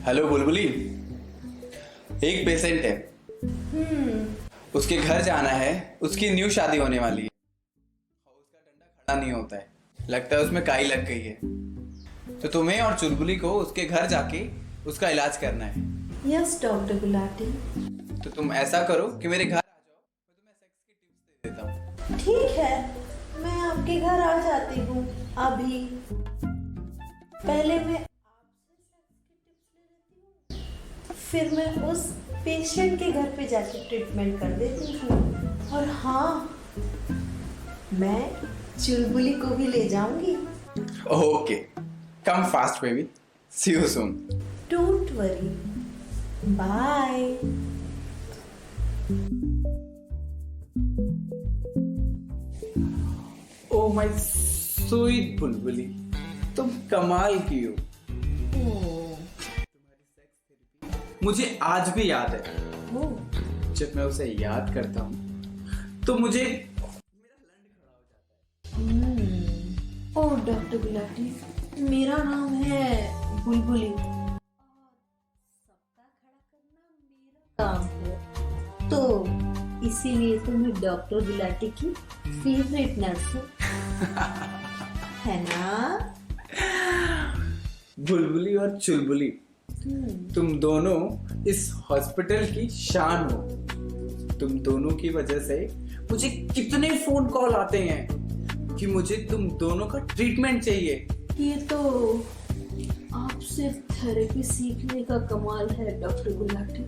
Hello बुलबुली। एक patient है, उसके घर जाना है। उसकी न्यू शादी होने वाली है और उसका डंडा खड़ा नहीं होता है, लगता है उसमें काई लग गई है। तो तुम्हें और चुलबुली को उसके घर जाके उसका इलाज करना है। Yes doctor Gulati. तो तुम ऐसा करो कि मेरे घर आ जाओ, मैं तुम्हें सेक्स की टिप्स दे देता हूँ। ठीक है, मैं आपके घर आ जाती हूँ अभी। पहले मैं आपसे सेक्स की टिप्स ले लेती हूँ, फिर मैं उस पेशेंट के घर पे जाके ट्रीटमेंट कर देती हूँ। और हाँ, मैं चुलबुली को भी ले जाऊंगी। Okay, come fast baby, see you soon. Don't worry, bye. Oh my sweet Bulbuli, तुम कमाल की हो। मुझे आज भी याद है, जब मैं उसे याद करता हूँ तो मुझे ओह डॉक्टर गुलाटी, मेरा नाम है बुलबुली। सबका खड़ा करना मेरा काम है, तो इसीलिए तो मैं डॉक्टर गुलाटी की फेवरेट नर्स हूँ, है ना? बुलबुली और चुलबुली, तुम दोनों इस हॉस्पिटल की शान हो। तुम दोनों की वजह से मुझे कितने फोन कॉल आते हैं कि मुझे तुम दोनों का ट्रीटमेंट चाहिए। ये तो आपसे थेरेपी सीखने का कमाल है doctor Gulati.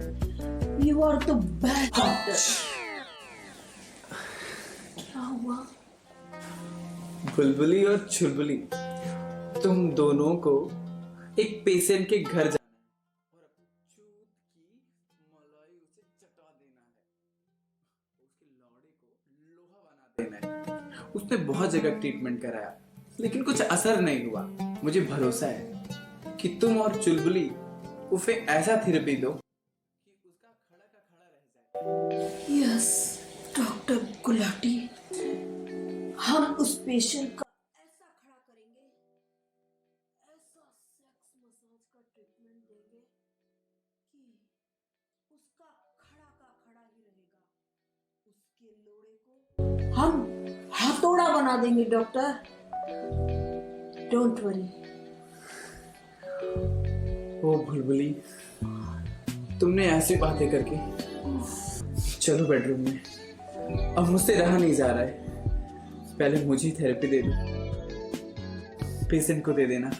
You are the best doctor. क्या हुआ? बुलबुली और चुलबुली, तुम दोनों को एक पेशेंट के घर जाना है और अपनी चूत की मलाई उसे चटा देना है। उसके लौड़े को लोहा बना देना है। उसने बहुत जगह ट्रीटमेंट कराया लेकिन कुछ असर नहीं हुआ। मुझे भरोसा है कि तुम और चुलबुली उसे ऐसा थेरेपी दो कि उसका खड़ा का खड़ा रह जाए। यस डॉक्टर गुलाटी, हम उस पेशेंट का ऐसा खड़ा करेंगे, ऐसा सेक्स मसाज का ट्रीटमेंट देंगे कि उसका खड़ा का खड़ा ही रहेगा। उसके लोड़े को हम हथौड़ा बना देंगे डॉक्टर। Don't worry. ओ बुलबुली, तुमने ऐसी बातें करके, चलो बेडरूम में, अब मुझसे रहा नहीं जा रहा है। पहले मुझे थेरेपी दे दो, पेशेंट को दे देना।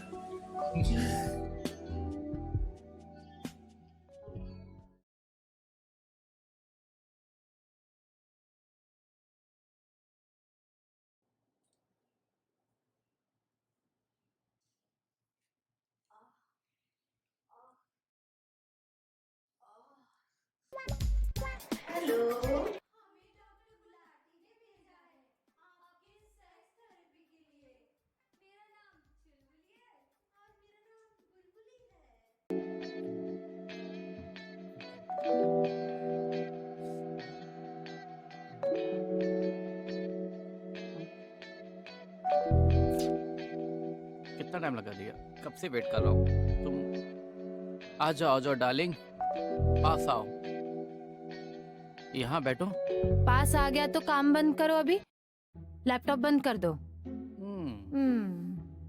हेलो। कितना टाइम लगा दिया? कब से वेट कर रहा हूँ। तुम आ जाओ डार्लिंग, पास आओ, यहाँ बैठो। पास आ गया तो काम बंद करो, अभी लैपटॉप बंद कर दो।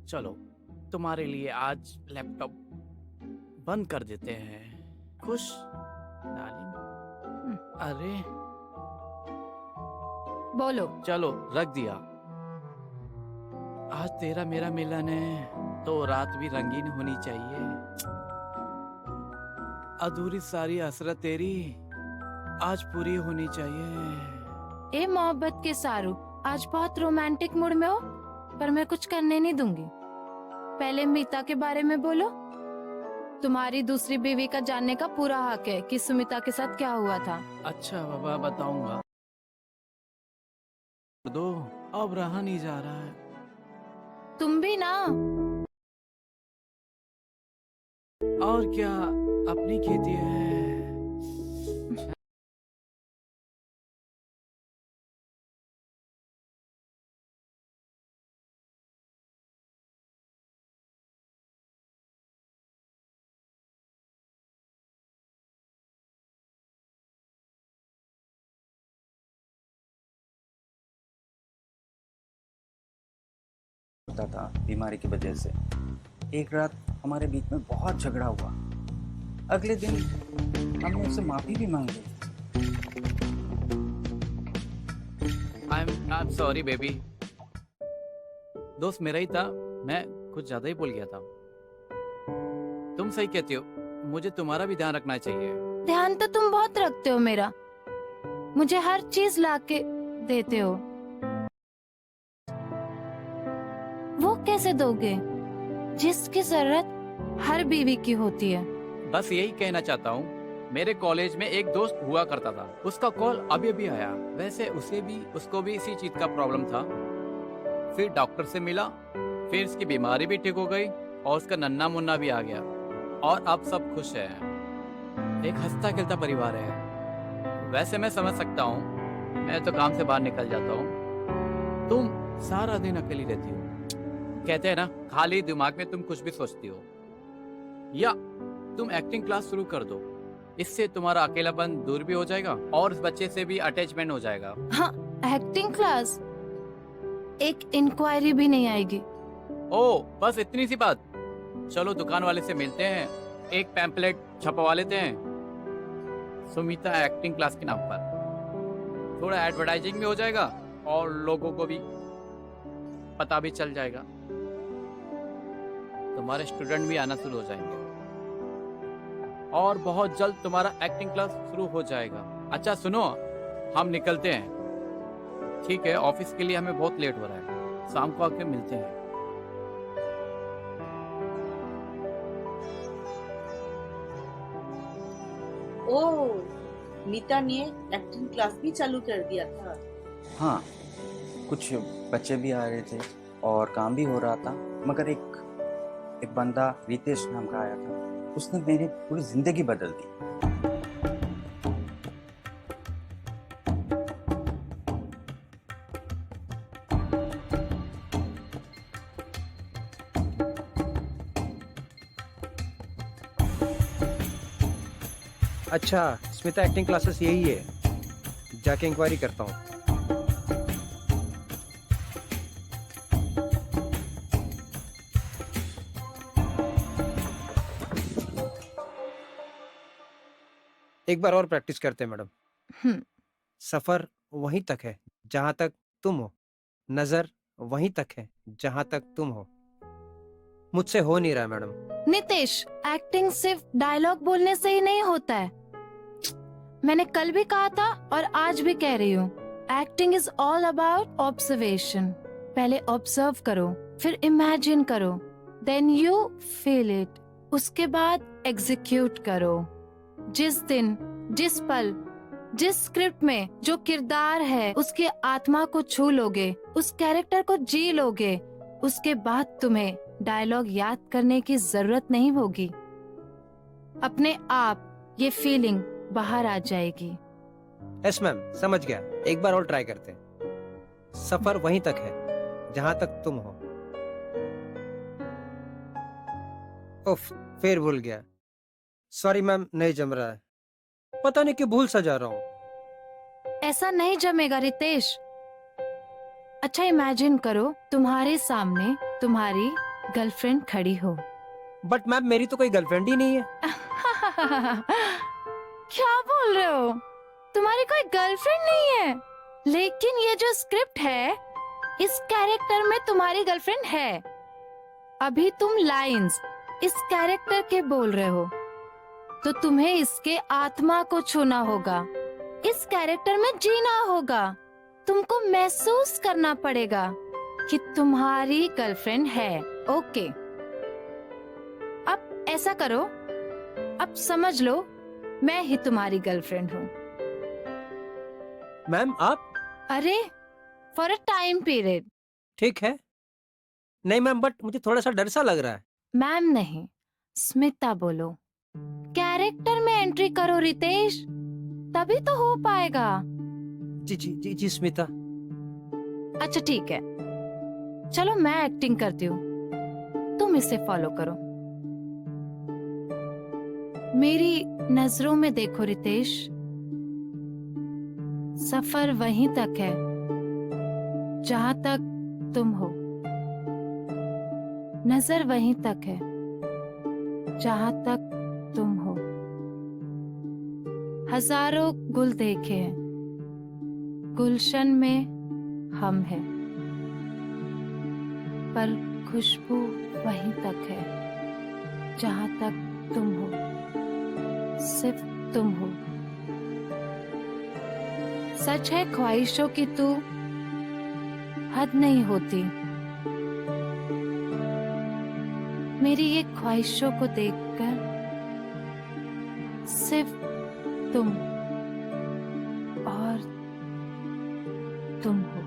चलो, तुम्हारे लिए आज लैपटॉप बंद कर देते हैं। खुश डार्लिंग? अरे बोलो। चलो, रख दिया। आज तेरा मेरा मिलन है तो रात भी रंगीन होनी चाहिए। अधूरी सारी हसरत तेरी आज पूरी होनी चाहिए। ए मोहब्बत के सारू, आज बहुत रोमांटिक मूड में हो, पर मैं कुछ करने नहीं दूंगी। पहले मीता के बारे में बोलो। तुम्हारी दूसरी बीवी का जानने का पूरा हक है कि सुमिता के साथ क्या हुआ था। अच्छा बाबा, बताऊंगा। दो, अब रहा नहीं जा रहा है। तुम भी ना। और क्या, अपनी खेती है। होता था बीमारी की वजह से। एक रात हमारे बीच में बहुत झगड़ा हुआ। अगले दिन हमने उससे माफी भी मांग ली। I am sorry baby. दोस्त मेरा ही था, मैं कुछ ज्यादा ही बोल गया था। तुम सही कहती हो, मुझे तुम्हारा भी ध्यान रखना चाहिए। ध्यान तो तुम बहुत रखते हो मेरा, मुझे हर चीज लाके देते हो। वो कैसे दोगे जिसकी जरूरत हर बीवी की होती है? बस यही कहना चाहता हूँ। मेरे कॉलेज में एक दोस्त हुआ करता था, उसका कॉल अभी अभी आया। वैसे उसको भी इसी चीज का प्रॉब्लम था। फिर डॉक्टर से मिला, फिर उसकी बीमारी भी ठीक हो गई और उसका नन्ना मुन्ना भी आ गया और अब सब खुश है। एक हंसता खेलता परिवार है। वैसे मैं समझ सकता हूँ, मैं तो काम से बाहर निकल जाता हूँ, तुम सारा दिन अकेली रहती हो। कहते हैं ना, खाली दिमाग में तुम कुछ भी सोचती हो। या तुम एक्टिंग क्लास शुरू कर दो, इससे तुम्हारा अकेलापन दूर भी हो जाएगा और उस बच्चे से भी अटैचमेंट हो जाएगा। हाँ, एक्टिंग क्लास, एक इंक्वायरी भी नहीं आएगी। ओ, बस इतनी सी बात। चलो दुकान वाले से मिलते हैं, एक पैम्पलेट छपवा लेते हैं सुमिता एक्टिंग क्लास के नाम पर। थोड़ा एडवर्टाइजिंग भी हो जाएगा और लोगों को भी पता भी चल जाएगा। तुम्हारे स्टूडेंट भी आना शुरू हो जाएंगे और बहुत जल्द तुम्हारा एक्टिंग क्लास शुरू हो जाएगा। अच्छा सुनो, हम निकलते हैं, ठीक है? ऑफिस के लिए हमें बहुत लेट हो रहा है, शाम को आके मिलते हैं। ओह, मीता ने एक्टिंग क्लास भी चालू कर दिया था। हाँ, कुछ बच्चे भी आ रहे थे और काम भी हो रहा था, मगर एक बंदा रितेश नाम का आया था, उसने मेरी पूरी जिंदगी बदल दी। अच्छा, स्मिता एक्टिंग क्लासेस यही है, जाके इंक्वायरी करता हूँ। एक बार और प्रैक्टिस करते हैं मैडम। हम्म, सफर वहीं तक है जहां तक तुम हो, नजर वहीं तक है जहां तक तुम हो। मुझसे हो नहीं रहा है मैडम। नितेश, एक्टिंग सिर्फ डायलॉग बोलने से ही नहीं होता है। मैंने कल भी कहा था और आज भी कह रही हूँ, acting is all about observation. पहले ऑब्जर्व करो, फिर इमेजिन करो, देन यू फील इट, उसके बाद एग्जीक्यूट करो। जिस दिन, जिस पल, जिस स्क्रिप्ट में जो किरदार है उसकी आत्मा को छू लोगे, उस कैरेक्टर को जी लोगे, उसके बाद तुम्हें डायलॉग याद करने की जरूरत नहीं होगी। अपने आप ये फीलिंग बाहर आ जाएगी। यस मैम, समझ गया। एक बार और ट्राई करते हैं। सफर वहीं तक है जहां तक तुम हो। उफ, फिर भूल गया। सॉरी मैम, नहीं जम रहा है। पता नहीं क्यों भूल सा जा रहा हूँ। ऐसा नहीं जमेगा रितेश। अच्छा इमेजिन करो, तुम्हारे सामने तुम्हारी गर्लफ्रेंड खड़ी हो। बट मैम, मेरी तो कोई गर्लफ्रेंड ही नहीं है। क्या बोल रहे हो? तुम्हारी कोई गर्लफ्रेंड नहीं है, लेकिन ये जो स्क्रिप्ट है, इस कैरेक्टर में तुम्हारी गर्लफ्रेंड है। अभी तुम लाइंस इस कैरेक्टर के बोल रहे हो, तो तुम्हें इसके आत्मा को छूना होगा, इस कैरेक्टर में जीना होगा। तुमको महसूस करना पड़ेगा कि तुम्हारी गर्लफ्रेंड है। ओके, अब ऐसा करो, अब समझ लो मैं ही तुम्हारी गर्लफ्रेंड हूँ। मैम आप? अरे, फॉर अ टाइम पीरियड। ठीक है। नहीं मैम, बट मुझे थोड़ा सा डर सा लग रहा है। मैम नहीं, स्मिता बोलो। कैरेक्टर में एंट्री करो रितेश, तभी तो हो पाएगा। जी जी जी जी स्मिता। अच्छा ठीक है, चलो मैं एक्टिंग करती हूँ, तुम इसे फॉलो करो। मेरी नजरों में देखो रितेश, सफर वहीं तक है जहां तक तुम हो। नजर वहीं तक है जहां तक तुम हो। हजारों गुल देखे हैं, गुलशन में हम हैं, पर खुशबू वहीं तक है जहां तक तुम हो, सिर्फ तुम हो। सच है ख्वाहिशों की तू हद नहीं होती। मेरी ये ख्वाहिशों को देखकर सिर्फ तुम और तुम हो।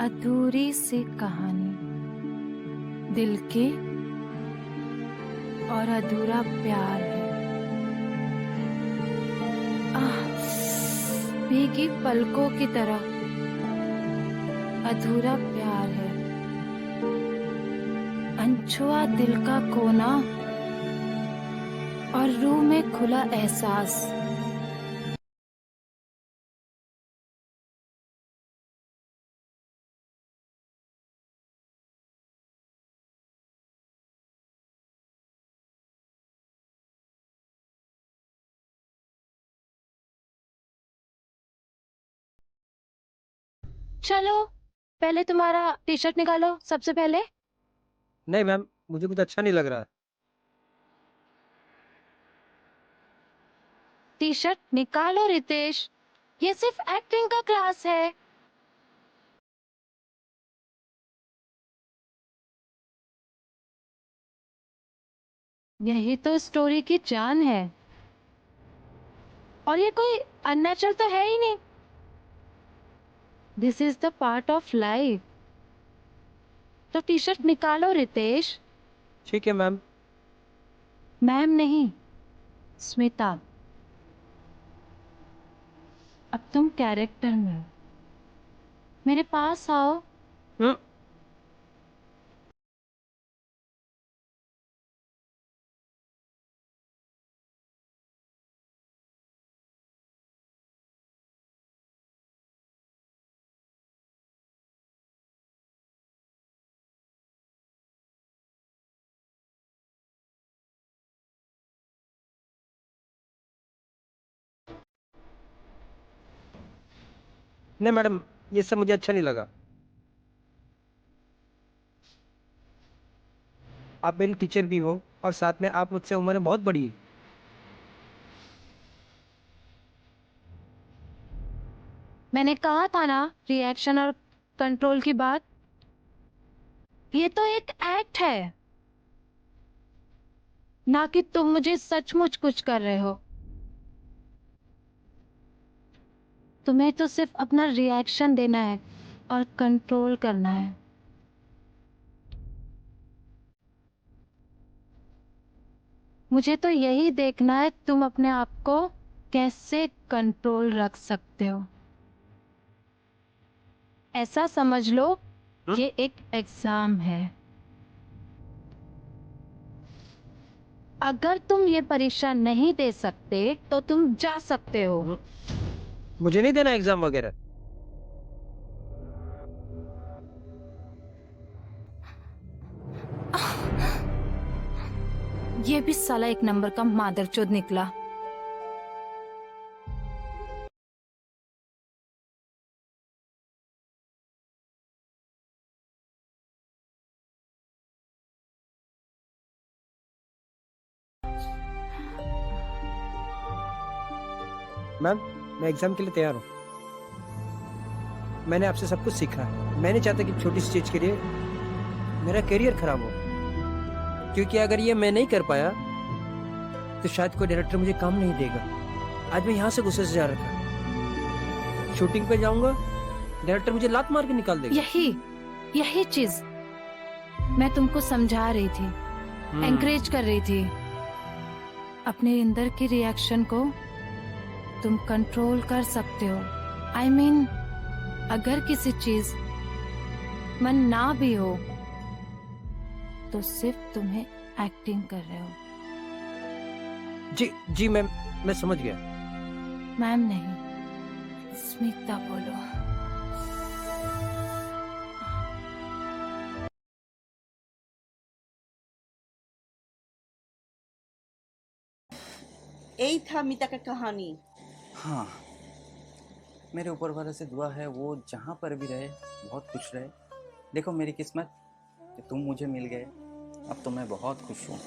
अधूरी सी कहानी, दिल की और अधूरा प्यार है। भीगी पलकों की तरह अधूरा प्यार है। अनछुआ दिल का कोना और रूह में खुला एहसास। चलो पहले तुम्हारा टी शर्ट निकालो सबसे पहले। नहीं मैम, मुझे कुछ अच्छा नहीं लग रहा है। टी शर्ट निकालो रितेश, ये सिर्फ एक्टिंग का क्लास है। यही तो स्टोरी की जान है, और ये कोई अननेचुरल तो है ही नहीं। This is the part of life. तो टी शर्ट निकालो रितेश। ठीक है मैम। मैम नहीं, स्मिता। अब तुम कैरेक्टर में हो। मेरे पास आओ। हम्म, नहीं मैडम, ये सब मुझे अच्छा नहीं लगा। आप मेरी टीचर भी हो और साथ में आप मुझसे उम्र में बहुत बड़ी है। मैंने कहा था ना रिएक्शन और कंट्रोल की बात। ये तो एक एक्ट है, ना कि तुम मुझे सचमुच कुछ कर रहे हो। तुम्हें तो सिर्फ अपना रिएक्शन देना है और कंट्रोल करना है। मुझे तो यही देखना है तुम अपने आप को कैसे कंट्रोल रख सकते हो। ऐसा समझ लो ये एक एग्जाम है। अगर तुम ये परीक्षा नहीं दे सकते तो तुम जा सकते हो। मुझे नहीं देना एग्जाम वगैरह। ये भी साला एक नंबर का मादरचोद निकला। मैम, मैं एग्जाम के लिए तैयार हूँ। मैंने आपसे सब कुछ सीखा है। मैं नहीं चाहता कि छोटी सी चीज के लिए मेरा करियर खराब हो, क्योंकि अगर ये मैं नहीं कर पाया तो शायद कोई डायरेक्टर मुझे काम नहीं देगा। आज मैं यहाँ से गुस्से से जा रहा था, शूटिंग पे जाऊंगा, डायरेक्टर मुझे लात मार के निकाल देगा। यही चीज मैं तुमको समझा रही थी, एनकरेज कर रही थी। अपने अंदर के रिएक्शन को तुम कंट्रोल कर सकते हो। I mean, अगर किसी चीज मन ना भी हो तो सिर्फ तुम्हें एक्टिंग कर रहे हो। जी मैम, मैं समझ गया। मैम नहीं, स्मिता बोलो। यही था मीता का कहानी। हाँ, मेरे ऊपर वाले से दुआ है वो जहाँ पर भी रहे बहुत खुश रहे। देखो मेरी किस्मत कि तुम मुझे मिल गए, अब तो मैं बहुत खुश हूँ।